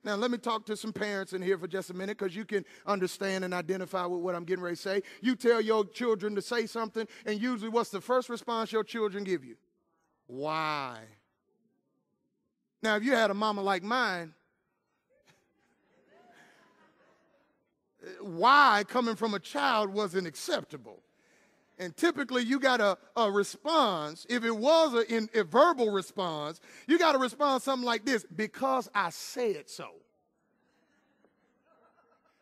Now, let me talk to some parents in here for just a minute because you can understand and identify with what I'm getting ready to say. You tell your children to say something, and usually what's the first response your children give you? Why? Now, if you had a mama like mine, why coming from a child wasn't acceptable. And typically you got a response. If it was a verbal response, you got to respond something like this: because I said so.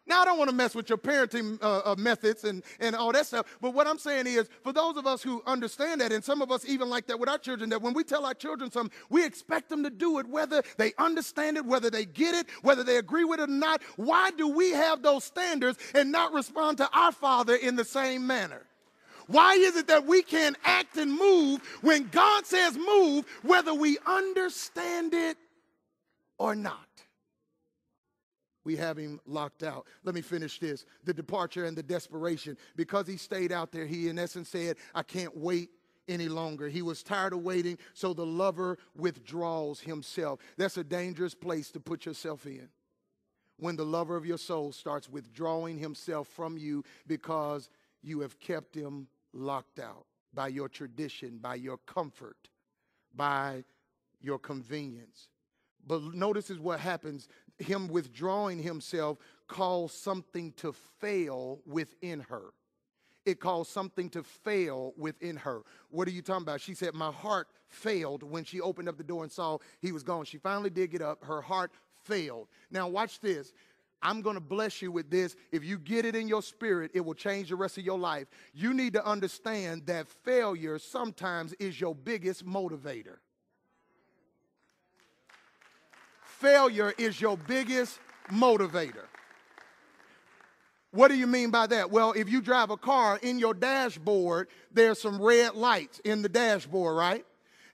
Now, I don't want to mess with your parenting methods and all that stuff, but what I'm saying is, for those of us who understand that, and some of us even like that with our children, that when we tell our children something, we expect them to do it, whether they understand it, whether they get it, whether they agree with it or not. Why do we have those standards and not respond to our Father in the same manner? Why is it that we can't act and move when God says move, whether we understand it or not? We have him locked out. Let me finish this. The departure and the desperation. Because he stayed out there, he in essence said, I can't wait any longer. He was tired of waiting, so the lover withdraws himself. That's a dangerous place to put yourself in. When the lover of your soul starts withdrawing himself from you because you have kept him locked out by your tradition, by your comfort, by your convenience. But notice is what happens. Him withdrawing himself caused something to fail within her. It caused something to fail within her. What are you talking about? She said, my heart failed when she opened up the door and saw he was gone. She finally did get up. Her heart failed. Now watch this. I'm going to bless you with this. If you get it in your spirit, it will change the rest of your life. You need to understand that failure sometimes is your biggest motivator. Failure is your biggest motivator. What do you mean by that? Well, if you drive a car, in your dashboard, there's some red lights in the dashboard, right?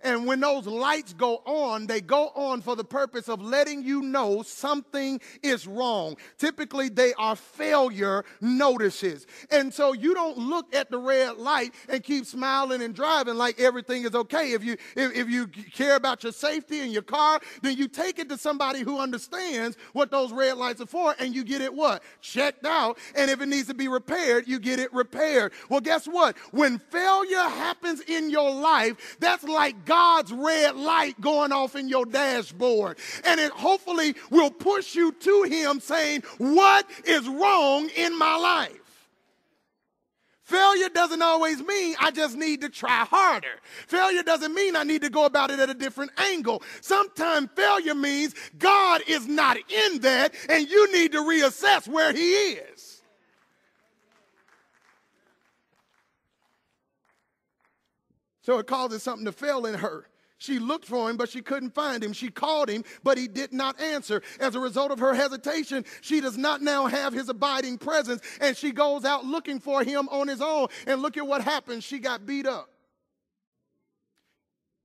And when those lights go on, they go on for the purpose of letting you know something is wrong. Typically, they are failure notices. And so you don't look at the red light and keep smiling and driving like everything is okay. If you care about your safety in your car, then you take it to somebody who understands what those red lights are for, and you get it what? Checked out. And if it needs to be repaired, you get it repaired. Well, guess what? When failure happens in your life, that's like God's red light going off in your dashboard. And it hopefully will push you to him saying, what is wrong in my life? Failure doesn't always mean I just need to try harder. Failure doesn't mean I need to go about it at a different angle. Sometimes failure means God is not in that, and you need to reassess where he is. So it causes something to fail in her. She looked for him, but she couldn't find him. She called him, but he did not answer. As a result of her hesitation, she does not now have his abiding presence, and she goes out looking for him on his own. And look at what happens. She got beat up.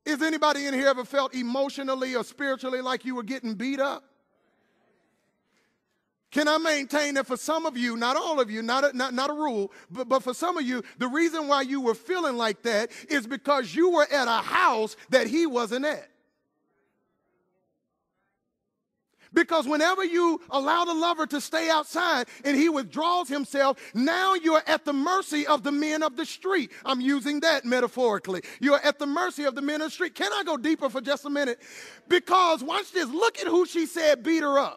Is anybody in here ever felt emotionally or spiritually like you were getting beat up? Can I maintain that for some of you, not all of you, not a rule, but for some of you, the reason why you were feeling like that is because you were at a house that he wasn't at. Because whenever you allow the lover to stay outside and he withdraws himself, now you're at the mercy of the men of the street. I'm using that metaphorically. You're at the mercy of the men of the street. Can I go deeper for just a minute? Because watch this. Look at who she said beat her up.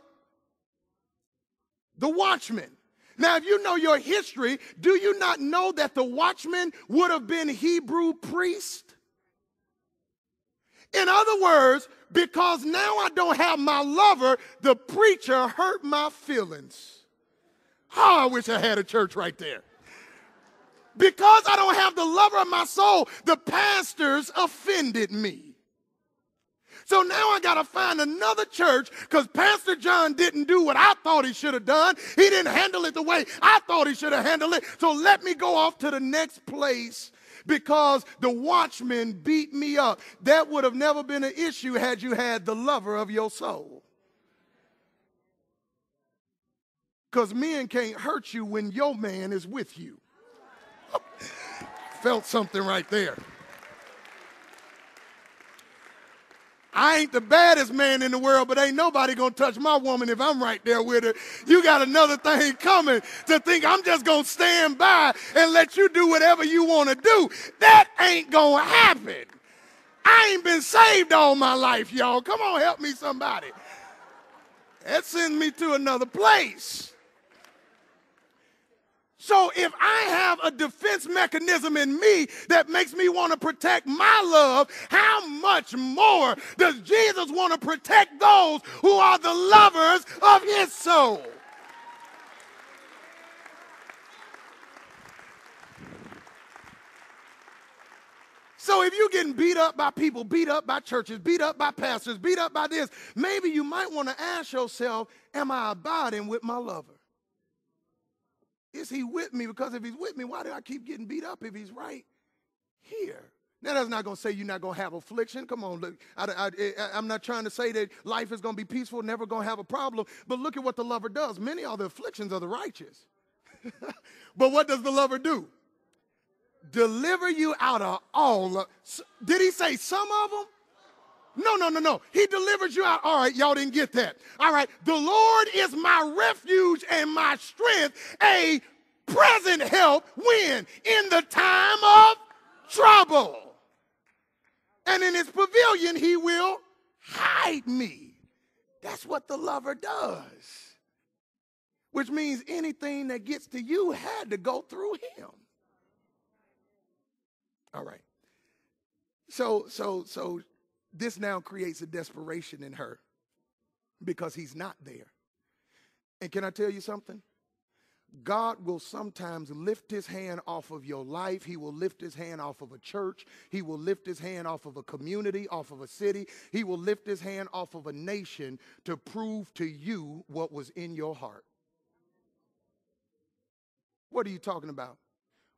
The watchman. Now, if you know your history, do you not know that the watchman would have been Hebrew priest? In other words, because now I don't have my lover, the preacher hurt my feelings. Oh, I wish I had a church right there. Because I don't have the lover of my soul, the pastors offended me. So now I got to find another church because Pastor John didn't do what I thought he should have done. He didn't handle it the way I thought he should have handled it. So let me go off to the next place because the watchman beat me up. That would have never been an issue had you had the lover of your soul. Because men can't hurt you when your man is with you. Felt something right there. I ain't the baddest man in the world, but ain't nobody gonna touch my woman if I'm right there with her. You got another thing coming to think I'm just gonna stand by and let you do whatever you want to do. That ain't gonna happen. I ain't been saved all my life, y'all. Come on, help me somebody. That sends me to another place. So if I have a defense mechanism in me that makes me want to protect my love, how much more does Jesus want to protect those who are the lovers of his soul? So if you're getting beat up by people, beat up by churches, beat up by pastors, beat up by this, maybe you might want to ask yourself, am I abiding with my lover? Is he with me? Because if he's with me, why do I keep getting beat up if he's right here? Now, that's not going to say you're not going to have affliction. Come on, look. I'm not trying to say that life is going to be peaceful, never going to have a problem. But look at what the lover does. Many are the afflictions of the righteous. But what does the lover do? Deliver you out of all. Did he say some of them? No. He delivers you out. All right, y'all didn't get that. All right, the Lord is my refuge and my strength, a present help when? In the time of trouble. And in his pavilion, he will hide me. That's what the lover does. Which means anything that gets to you had to go through him. All right. So this now creates a desperation in her because he's not there. And can I tell you something? God will sometimes lift his hand off of your life. He will lift his hand off of a church. He will lift his hand off of a community, off of a city. He will lift his hand off of a nation to prove to you what was in your heart. What are you talking about?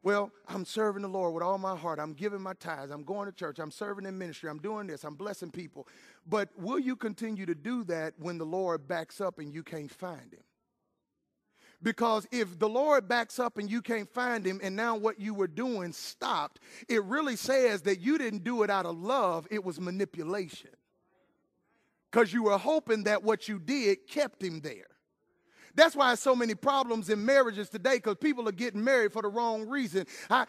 Well, I'm serving the Lord with all my heart. I'm giving my tithes. I'm going to church. I'm serving in ministry. I'm doing this. I'm blessing people. But will you continue to do that when the Lord backs up and you can't find him? Because if the Lord backs up and you can't find him and now what you were doing stopped, it really says that you didn't do it out of love. It was manipulation. Because you were hoping that what you did kept him there. That's why so many problems in marriages today, because people are getting married for the wrong reason. I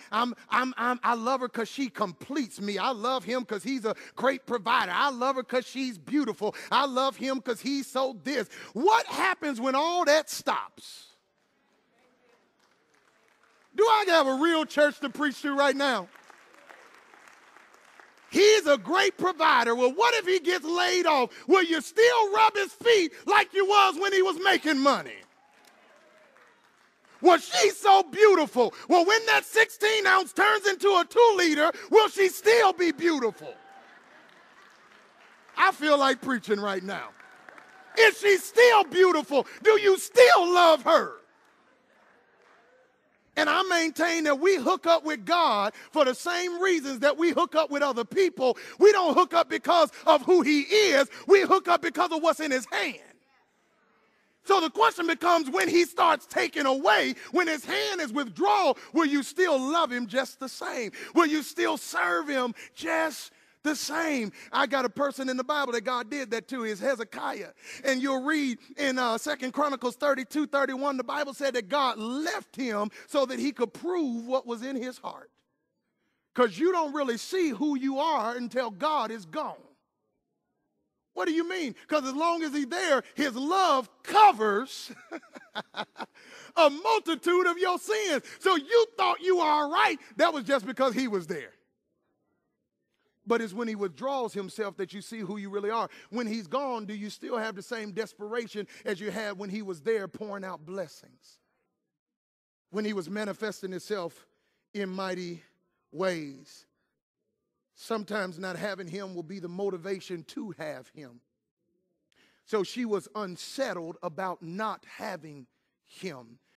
love her because she completes me. I love him because he's a great provider. I love her because she's beautiful. I love him because he's so this. What happens when all that stops? Do I have a real church to preach to right now? He's a great provider. Well, what if he gets laid off? Will you still rub his feet like you was when he was making money? Well, she's so beautiful. Well, when that 16-ounce turns into a 2-liter, will she still be beautiful? I feel like preaching right now. Is she still beautiful? Do you still love her? And I maintain that we hook up with God for the same reasons that we hook up with other people. We don't hook up because of who he is. We hook up because of what's in his hand. So the question becomes, when he starts taking away, when his hand is withdrawal, will you still love him just the same? Will you still serve him just the same? I got a person in the Bible that God did that to, is Hezekiah. And you'll read in 2 Chronicles 32:31, the Bible said that God left him so that he could prove what was in his heart. Because you don't really see who you are until God is gone. What do you mean? Because as long as he's there, his love covers a multitude of your sins. So you thought you were all right. That was just because he was there. But it's when he withdraws himself that you see who you really are. When he's gone, do you still have the same desperation as you had when he was there pouring out blessings? When he was manifesting himself in mighty ways. Sometimes not having him will be the motivation to have him. So she was unsettled about not having him.